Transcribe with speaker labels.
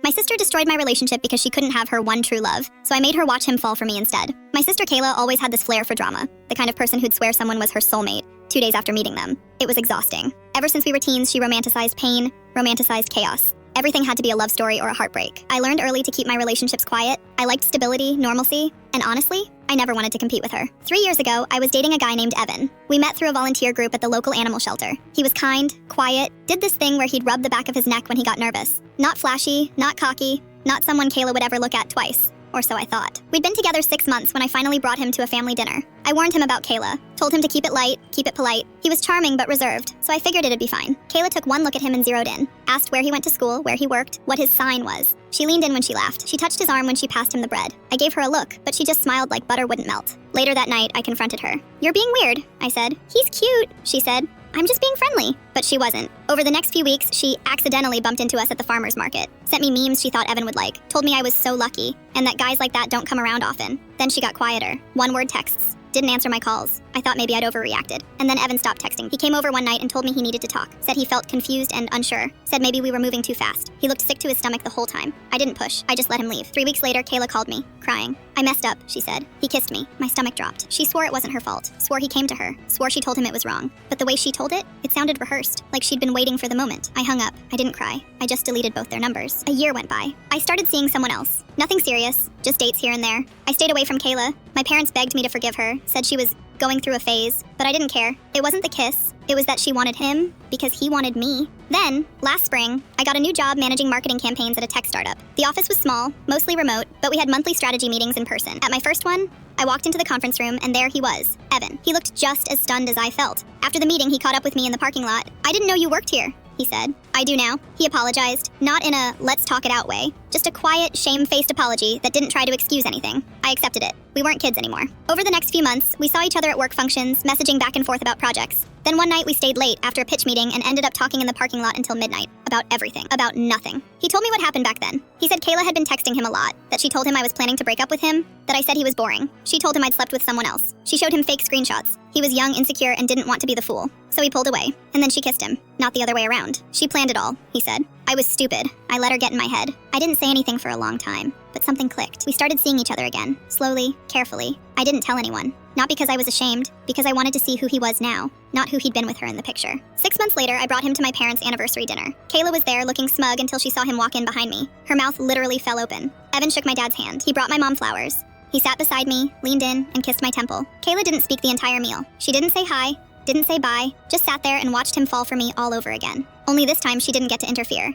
Speaker 1: My sister destroyed my relationship because she couldn't have her one true love, so I made her watch him fall for me instead. My sister Kayla always had this flair for drama, the kind of person who'd swear someone was her soulmate 2 days after meeting them. It was exhausting. Ever since we were teens, she romanticized pain, romanticized chaos. Everything had to be a love story or a heartbreak. I learned early to keep my relationships quiet. I liked stability, normalcy, and honestly, I never wanted to compete with her. 3 years ago, I was dating a guy named Evan. We met through a volunteer group at the local animal shelter. He was kind, quiet, did this thing where he'd rub the back of his neck when he got nervous. Not flashy, not cocky, not someone Kayla would ever look at twice. Or so I thought. We'd been together 6 months when I finally brought him to a family dinner. I warned him about Kayla, told him to keep it light, keep it polite. He was charming but reserved, so I figured it'd be fine. Kayla took one look at him and zeroed in. Asked where he went to school, where he worked, what his sign was. She leaned in when she laughed. She touched his arm when she passed him the bread. I gave her a look, but she just smiled like butter wouldn't melt. Later that night, I confronted her. "You're being weird," I said. "He's cute," she said. "I'm just being friendly." But she wasn't. Over the next few weeks, she accidentally bumped into us at the farmer's market. Sent me memes she thought Evan would like. Told me I was so lucky, and that guys like that don't come around often. Then she got quieter. One-word texts. Didn't answer my calls. I thought maybe I'd overreacted. And then Evan stopped texting. He came over one night and told me he needed to talk. Said he felt confused and unsure. Said maybe we were moving too fast. He looked sick to his stomach the whole time. I didn't push. I just let him leave. 3 weeks later, Kayla called me, crying. "I messed up," she said. "He kissed me." My stomach dropped. She swore it wasn't her fault. Swore he came to her. Swore she told him it was wrong. But the way she told it, it sounded rehearsed. Like she'd been waiting for the moment. I hung up. I didn't cry. I just deleted both their numbers. A year went by. I started seeing someone else. Nothing serious. Just dates here and there. I stayed away from Kayla. My parents begged me to forgive her. Said she was going through a phase, but I didn't care. It wasn't the kiss. It was that she wanted him because he wanted me. Then, last spring, I got a new job managing marketing campaigns at a tech startup. The office was small, mostly remote, but we had monthly strategy meetings in person. At my first one, I walked into the conference room and there he was, Evan. He looked just as stunned as I felt. After the meeting, he caught up with me in the parking lot. "I didn't know you worked here," he said. "I do now." He apologized, not in a let's talk it out way, just a quiet, shame-faced apology that didn't try to excuse anything. I accepted it. We weren't kids anymore. Over the next few months, we saw each other at work functions, messaging back and forth about projects. Then one night we stayed late after a pitch meeting and ended up talking in the parking lot until midnight. About everything. About nothing. He told me what happened back then. He said Kayla had been texting him a lot, that she told him I was planning to break up with him, that I said he was boring. She told him I'd slept with someone else. She showed him fake screenshots. He was young, insecure, and didn't want to be the fool. So he pulled away. And then she kissed him. Not the other way around. She planned it all, he said. I was stupid. I let her get in my head. I didn't say anything for a long time, but something clicked. We started seeing each other again, slowly, carefully. I didn't tell anyone. Not because I was ashamed, because I wanted to see who he was now, not who he'd been with her in the picture. 6 months later, I brought him to my parents' anniversary dinner. Kayla was there, looking smug until she saw him walk in behind me. Her mouth literally fell open. Evan shook my dad's hand. He brought my mom flowers. He sat beside me, leaned in, and kissed my temple. Kayla didn't speak the entire meal. She didn't say hi, didn't say bye, just sat there and watched him fall for me all over again. Only this time she didn't get to interfere.